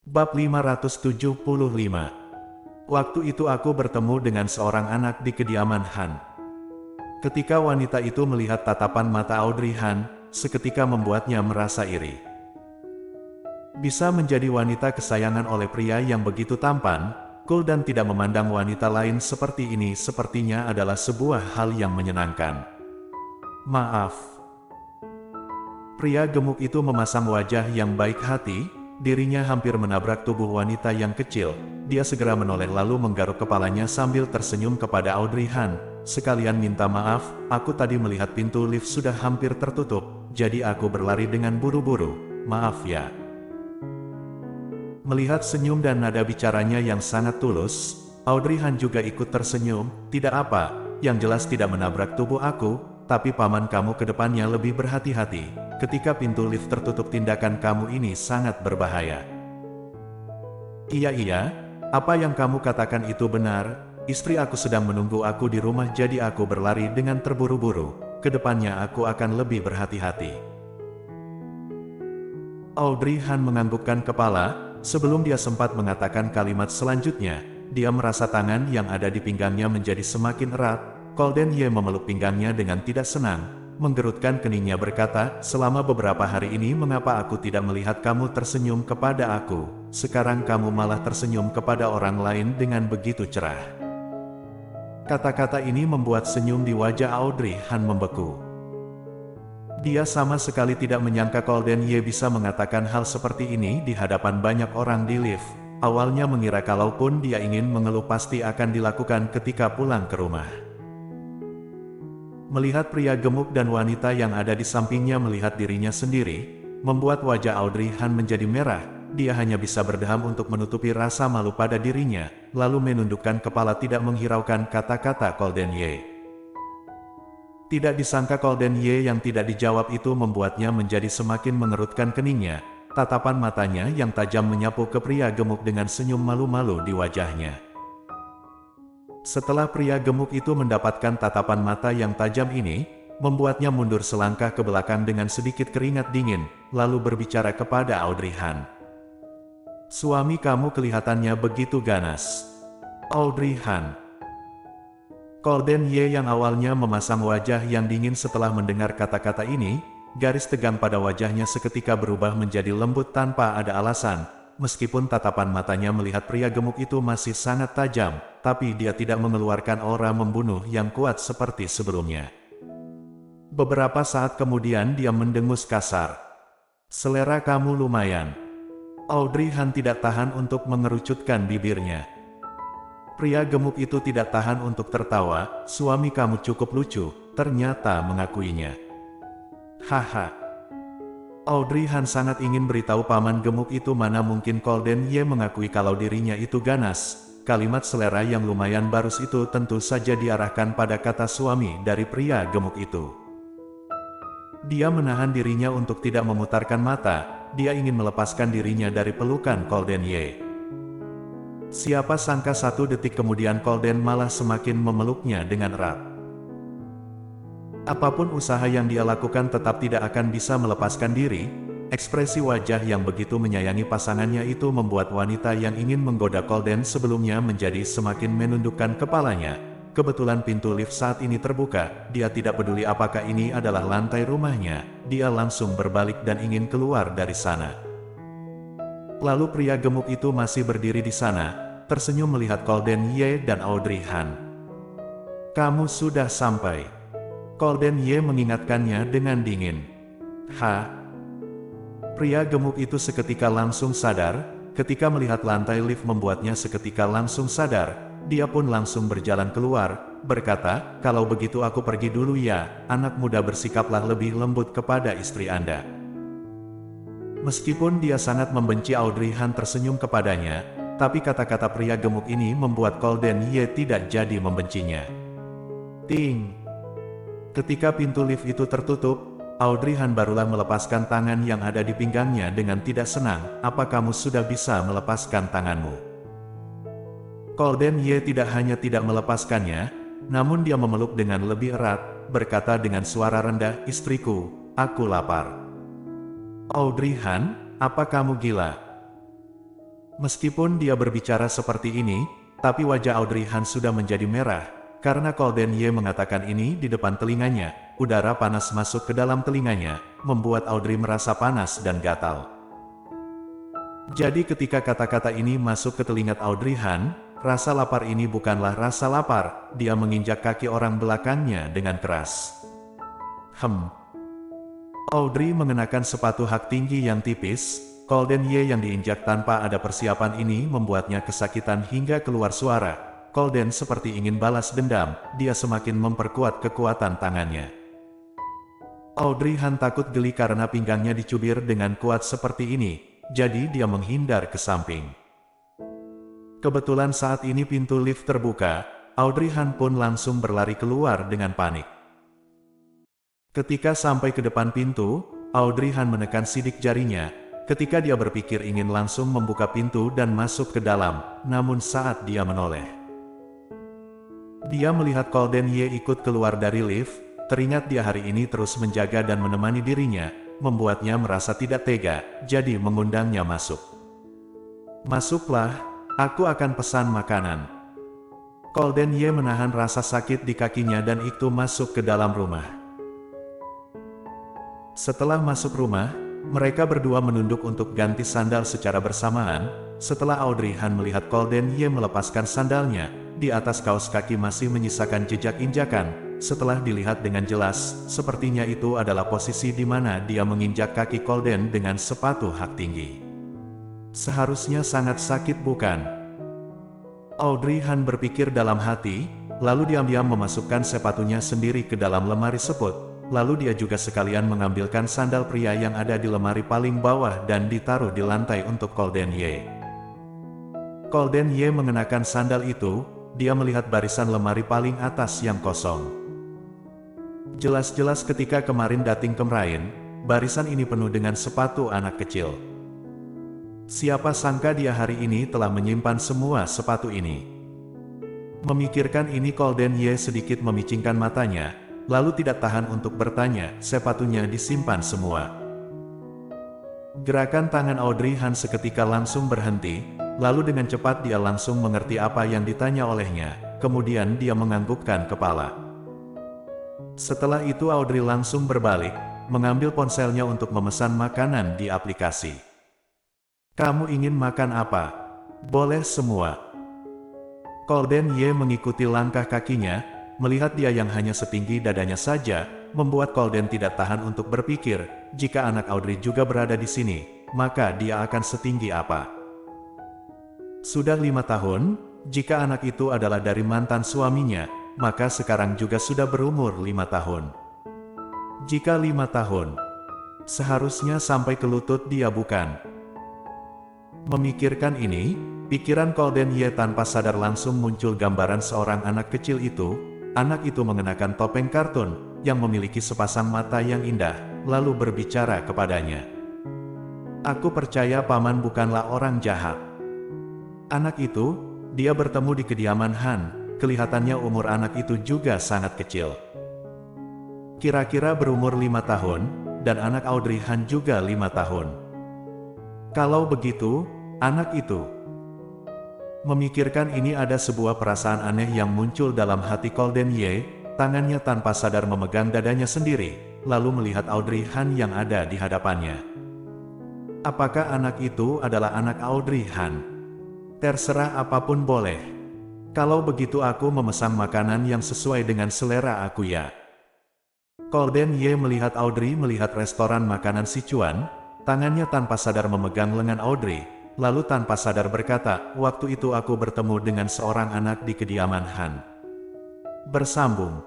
Bab 575. Waktu itu aku bertemu dengan seorang anak di kediaman Han. Ketika wanita itu melihat tatapan mata Audrey Han, seketika membuatnya merasa iri. Bisa menjadi wanita kesayangan oleh pria yang begitu tampan, cool dan tidak memandang wanita lain seperti ini sepertinya adalah sebuah hal yang menyenangkan. Maaf. Pria gemuk itu memasang wajah yang baik hati. Dirinya hampir menabrak tubuh wanita yang kecil. Dia segera menoleh lalu menggaruk kepalanya sambil tersenyum kepada Audrey Han. Sekalian minta maaf, aku tadi melihat pintu lift sudah hampir tertutup, jadi aku berlari dengan buru-buru. Maaf ya. Melihat senyum dan nada bicaranya yang sangat tulus, Audrey Han juga ikut tersenyum. Tidak apa, yang jelas tidak menabrak tubuh aku, tapi paman kamu ke depannya lebih berhati-hati. Ketika pintu lift tertutup, tindakan kamu ini sangat berbahaya. Iya, apa yang kamu katakan itu benar. Istri aku sedang menunggu aku di rumah, jadi aku berlari dengan terburu-buru. Kedepannya aku akan lebih berhati-hati. Audrey Han menganggukkan kepala. Sebelum dia sempat mengatakan kalimat selanjutnya, dia merasa tangan yang ada di pinggangnya menjadi semakin erat. Golden Ye memeluk pinggangnya dengan tidak senang. Menggerutkan keningnya berkata, selama beberapa hari ini mengapa aku tidak melihat kamu tersenyum kepada aku? Sekarang kamu malah tersenyum kepada orang lain dengan begitu cerah. Kata-kata ini membuat senyum di wajah Audrey Han membeku. Dia sama sekali tidak menyangka Golden Ye bisa mengatakan hal seperti ini di hadapan banyak orang di lift. Awalnya mengira kalaupun dia ingin mengeluh pasti akan dilakukan ketika pulang ke rumah. Melihat pria gemuk dan wanita yang ada di sampingnya melihat dirinya sendiri, membuat wajah Audrey Han menjadi merah. Dia hanya bisa berdeham untuk menutupi rasa malu pada dirinya, lalu menundukkan kepala tidak menghiraukan kata-kata Golden Ye. Tidak disangka Golden Ye yang tidak dijawab itu membuatnya menjadi semakin mengerutkan keningnya. Tatapan matanya yang tajam menyapu ke pria gemuk dengan senyum malu-malu di wajahnya. Setelah pria gemuk itu mendapatkan tatapan mata yang tajam ini, membuatnya mundur selangkah ke belakang dengan sedikit keringat dingin, lalu berbicara kepada Audrey Han. Suami kamu kelihatannya begitu ganas. Audrey Han. Golden Ye yang awalnya memasang wajah yang dingin setelah mendengar kata-kata ini, garis tegang pada wajahnya seketika berubah menjadi lembut tanpa ada alasan. Meskipun tatapan matanya melihat pria gemuk itu masih sangat tajam, tapi dia tidak mengeluarkan aura membunuh yang kuat seperti sebelumnya. Beberapa saat kemudian dia mendengus kasar. Selera kamu lumayan. Audrey Han tidak tahan untuk mengerucutkan bibirnya. Pria gemuk itu tidak tahan untuk tertawa. Suami kamu cukup lucu, ternyata mengakuinya. Haha. Audrey Han sangat ingin beritahu paman gemuk itu mana mungkin Golden Ye mengakui kalau dirinya itu ganas. Kalimat selera yang lumayan barus itu tentu saja diarahkan pada kata suami dari pria gemuk itu. Dia menahan dirinya untuk tidak memutarkan mata. Dia ingin melepaskan dirinya dari pelukan Golden Ye. Siapa sangka satu detik kemudian Golden malah semakin memeluknya dengan erat. Apapun usaha yang dia lakukan tetap tidak akan bisa melepaskan diri. Ekspresi wajah yang begitu menyayangi pasangannya itu membuat wanita yang ingin menggoda Golden sebelumnya menjadi semakin menundukkan kepalanya. Kebetulan pintu lift saat ini terbuka, dia tidak peduli apakah ini adalah lantai rumahnya, dia langsung berbalik dan ingin keluar dari sana. Lalu pria gemuk itu masih berdiri di sana, tersenyum melihat Golden Ye dan Audrey Han. Kamu sudah sampai. Golden Ye mengingatkannya dengan dingin. Pria gemuk itu seketika langsung sadar. Ketika melihat lantai lift membuatnya seketika langsung sadar. Dia pun langsung berjalan keluar, berkata, kalau begitu aku pergi dulu ya, anak muda bersikaplah lebih lembut kepada istri Anda. Meskipun dia sangat membenci Audrey Han tersenyum kepadanya, tapi kata-kata pria gemuk ini membuat Golden Ye tidak jadi membencinya. Ting! Ketika pintu lift itu tertutup, Audrey Han barulah melepaskan tangan yang ada di pinggangnya dengan tidak senang. Apa kamu sudah bisa melepaskan tanganmu? Golden Ye tidak hanya tidak melepaskannya, namun dia memeluk dengan lebih erat, berkata dengan suara rendah, istriku, aku lapar. Audrey Han, apa kamu gila? Meskipun dia berbicara seperti ini, tapi wajah Audrey Han sudah menjadi merah, karena Golden Ye mengatakan ini di depan telinganya. Udara panas masuk ke dalam telinganya, membuat Audrey merasa panas dan gatal. Jadi ketika kata-kata ini masuk ke telinga Audrey Han, rasa lapar ini bukanlah rasa lapar, dia menginjak kaki orang belakangnya dengan keras. Audrey mengenakan sepatu hak tinggi yang tipis. Golden Ye yang diinjak tanpa ada persiapan ini membuatnya kesakitan hingga keluar suara. Golden seperti ingin balas dendam, dia semakin memperkuat kekuatan tangannya. Audrey Han takut geli karena pinggangnya dicubir dengan kuat seperti ini, jadi dia menghindar ke samping. Kebetulan saat ini pintu lift terbuka, Audrey Han pun langsung berlari keluar dengan panik. Ketika sampai ke depan pintu, Audrey Han menekan sidik jarinya, ketika dia berpikir ingin langsung membuka pintu dan masuk ke dalam, namun saat dia menoleh, dia melihat Golden Ye ikut keluar dari lift. Teringat dia hari ini terus menjaga dan menemani dirinya, membuatnya merasa tidak tega, jadi mengundangnya masuk. "Masuklah, aku akan pesan makanan." Golden Ye menahan rasa sakit di kakinya dan itu masuk ke dalam rumah. Setelah masuk rumah, mereka berdua menunduk untuk ganti sandal secara bersamaan. Setelah Audrey Han melihat Golden Ye melepaskan sandalnya, di atas kaos kaki masih menyisakan jejak injakan. Setelah dilihat dengan jelas, sepertinya itu adalah posisi di mana dia menginjak kaki Golden dengan sepatu hak tinggi. Seharusnya sangat sakit, bukan? Audrey Han berpikir dalam hati, lalu diam-diam memasukkan sepatunya sendiri ke dalam lemari seput. Lalu dia juga sekalian mengambilkan sandal pria yang ada di lemari paling bawah dan ditaruh di lantai untuk Golden Ye. Golden Ye mengenakan sandal itu, dia melihat barisan lemari paling atas yang kosong. Jelas-jelas ketika kemarin dating kemarin, barisan ini penuh dengan sepatu anak kecil. Siapa sangka dia hari ini telah menyimpan semua sepatu ini. Memikirkan ini Golden Ye sedikit memicingkan matanya, lalu tidak tahan untuk bertanya, sepatunya disimpan semua. Gerakan tangan Audrey Han seketika langsung berhenti, lalu dengan cepat dia langsung mengerti apa yang ditanya olehnya, kemudian dia menganggukkan kepala. Setelah itu Audrey langsung berbalik, mengambil ponselnya untuk memesan makanan di aplikasi. "Kamu ingin makan apa?" "Boleh semua." Golden Ye mengikuti langkah kakinya, melihat dia yang hanya setinggi dadanya saja, membuat Golden tidak tahan untuk berpikir, jika anak Audrey juga berada di sini, maka dia akan setinggi apa. Sudah 5 tahun, jika anak itu adalah dari mantan suaminya, maka sekarang juga sudah berumur 5 tahun. Jika 5 tahun, seharusnya sampai ke lutut dia, bukan? Memikirkan ini, pikiran Golden Ye tanpa sadar langsung muncul gambaran seorang anak kecil itu. Anak itu mengenakan topeng kartun, yang memiliki sepasang mata yang indah, lalu berbicara kepadanya. "Aku percaya paman bukanlah orang jahat." Anak itu, dia bertemu di kediaman Han. Kelihatannya umur anak itu juga sangat kecil. Kira-kira berumur 5 tahun, dan anak Audrey Han juga 5 tahun. Kalau begitu, anak itu... Memikirkan ini ada sebuah perasaan aneh yang muncul dalam hati Golden Ye, tangannya tanpa sadar memegang dadanya sendiri, lalu melihat Audrey Han yang ada di hadapannya. Apakah anak itu adalah anak Audrey Han? Terserah, apapun boleh. Kalau begitu aku memesan makanan yang sesuai dengan selera aku, ya. Golden Ye melihat Audrey melihat restoran makanan Sichuan, tangannya tanpa sadar memegang lengan Audrey, lalu tanpa sadar berkata, "Waktu itu aku bertemu dengan seorang anak di kediaman Han." Bersambung.